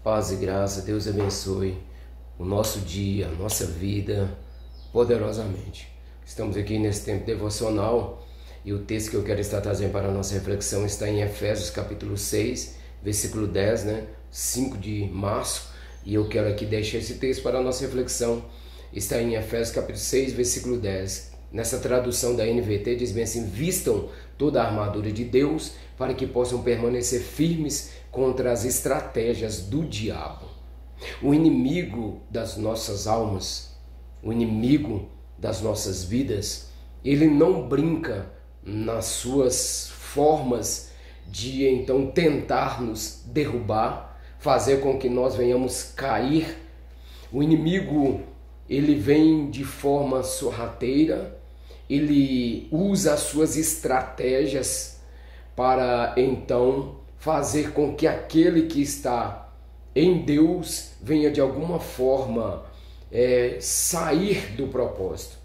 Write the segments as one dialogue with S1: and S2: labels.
S1: Paz e graça, Deus abençoe o nosso dia, a nossa vida, poderosamente. Estamos aqui nesse tempo devocional e o texto que eu quero estar trazendo para a nossa reflexão está em Efésios capítulo 6, versículo 10, 5 de março. E eu quero aqui deixar esse texto para a nossa reflexão. Está em Efésios capítulo 6, versículo 10. Nessa tradução da NVT diz bem assim: vistam toda a armadura de Deus para que possam permanecer firmes contra as estratégias do diabo. O inimigo das nossas almas, o inimigo das nossas vidas, ele não brinca nas suas formas de então tentar nos derrubar, fazer com que nós venhamos cair. O inimigo, ele vem de forma sorrateira, ele usa as suas estratégias para então fazer com que aquele que está em Deus venha de alguma forma sair do propósito.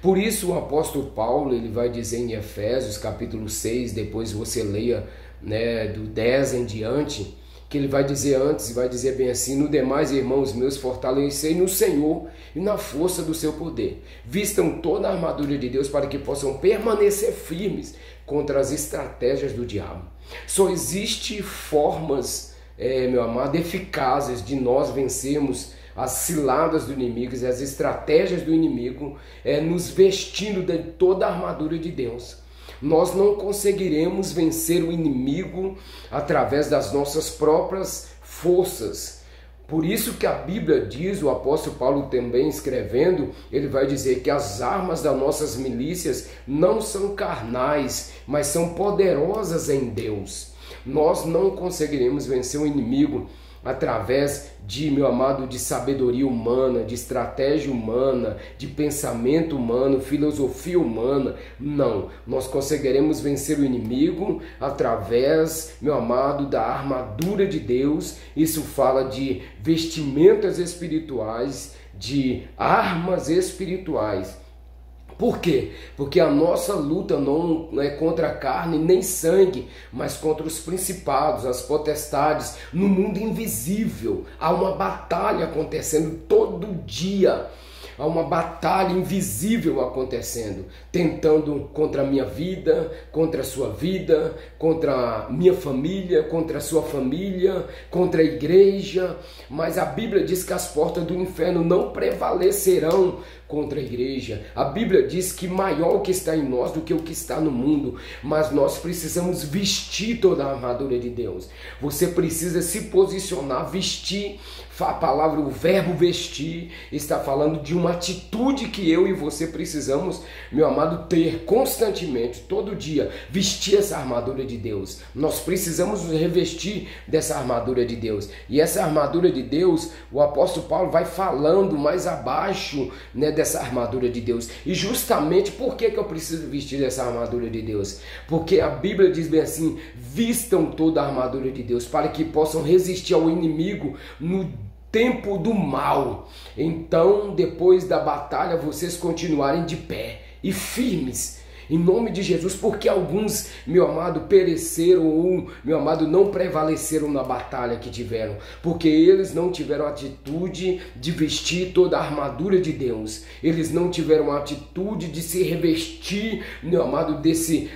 S1: Por isso o apóstolo Paulo ele vai dizer em Efésios capítulo 6, depois você leia do 10 em diante, que ele vai dizer antes, vai dizer bem assim: no demais, irmãos meus, fortalecei no Senhor e na força do seu poder. Vistam toda a armadura de Deus para que possam permanecer firmes contra as estratégias do diabo. Só existe formas, meu amado, eficazes de nós vencermos as ciladas do inimigo e as estratégias do inimigo, nos vestindo de toda a armadura de Deus. Nós não conseguiremos vencer o inimigo através das nossas próprias forças. Por isso que a Bíblia diz, o apóstolo Paulo também escrevendo, ele vai dizer que as armas das nossas milícias não são carnais, mas são poderosas em Deus. Nós não conseguiremos vencer o inimigo através de, meu amado, de sabedoria humana, de estratégia humana, de pensamento humano, filosofia humana. Não, nós conseguiremos vencer o inimigo através, meu amado, da armadura de Deus. Isso fala de vestimentas espirituais, de armas espirituais. Por quê? Porque a nossa luta não é contra a carne nem sangue, mas contra os principados, as potestades, no mundo invisível. Há uma batalha acontecendo todo dia. Há uma batalha invisível acontecendo, tentando contra a minha vida, contra a sua vida, contra a minha família, contra a sua família, contra a igreja. Mas a Bíblia diz que as portas do inferno não prevalecerão contra a igreja. A Bíblia diz que maior o que está em nós do que o que está no mundo. Mas nós precisamos vestir toda a armadura de Deus. Você precisa se posicionar, vestir. A palavra, o verbo vestir, está falando de uma atitude que eu e você precisamos, meu amado, ter constantemente, todo dia, vestir essa armadura de Deus. Nós precisamos nos revestir dessa armadura de Deus. E essa armadura de Deus, o apóstolo Paulo vai falando mais abaixo, dessa armadura de Deus. E justamente por que eu preciso vestir dessa armadura de Deus? Porque a Bíblia diz bem assim: vistam toda a armadura de Deus para que possam resistir ao inimigo no tempo do mal. Então, depois da batalha, vocês continuarem de pé e firmes, em nome de Jesus, porque alguns, meu amado, pereceram ou, meu amado, não prevaleceram na batalha que tiveram, porque eles não tiveram a atitude de vestir toda a armadura de Deus, eles não tiveram a atitude de se revestir, meu amado,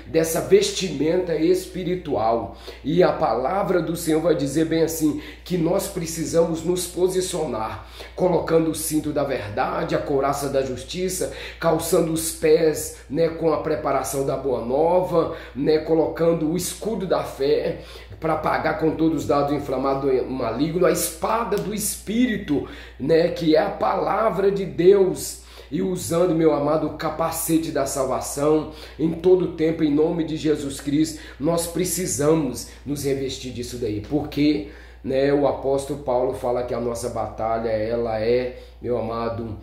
S1: dessa vestimenta espiritual. E a palavra do Senhor vai dizer bem assim, que nós precisamos nos posicionar, colocando o cinto da verdade, a couraça da justiça, calçando os pés, com a preparação da boa nova, colocando o escudo da fé para apagar com todos os dados inflamados do maligno, a espada do Espírito, que é a palavra de Deus, e usando, meu amado, o capacete da salvação em todo tempo, em nome de Jesus Cristo. Nós precisamos nos revestir disso daí, porque o apóstolo Paulo fala que a nossa batalha, ela é, meu amado,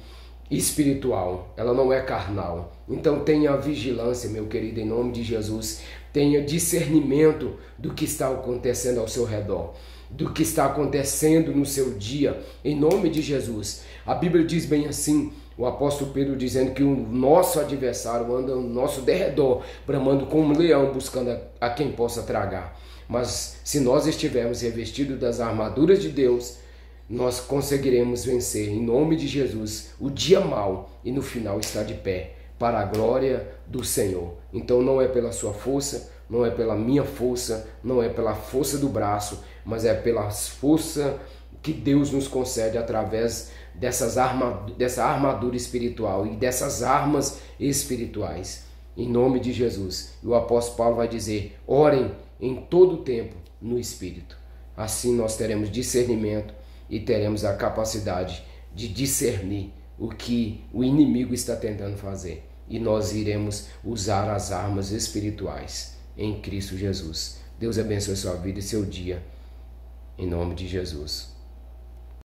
S1: espiritual, ela não é carnal. Então tenha vigilância, meu querido, em nome de Jesus. Tenha discernimento do que está acontecendo ao seu redor, do que está acontecendo no seu dia, em nome de Jesus. A Bíblia diz bem assim, o apóstolo Pedro dizendo que o nosso adversário anda ao nosso derredor, bramando como um leão, buscando a quem possa tragar. Mas se nós estivermos revestidos das armaduras de Deus, nós conseguiremos vencer, em nome de Jesus, o dia mau e no final estar de pé, para a glória do Senhor. Então não é pela sua força, não é pela minha força, não é pela força do braço, mas é pela força que Deus nos concede através dessa armadura espiritual e dessas armas espirituais. Em nome de Jesus. E o apóstolo Paulo vai dizer: orem em todo o tempo no Espírito. Assim nós teremos discernimento e teremos a capacidade de discernir o que o inimigo está tentando fazer. E nós iremos usar as armas espirituais em Cristo Jesus. Deus abençoe sua vida e seu dia. Em nome de Jesus.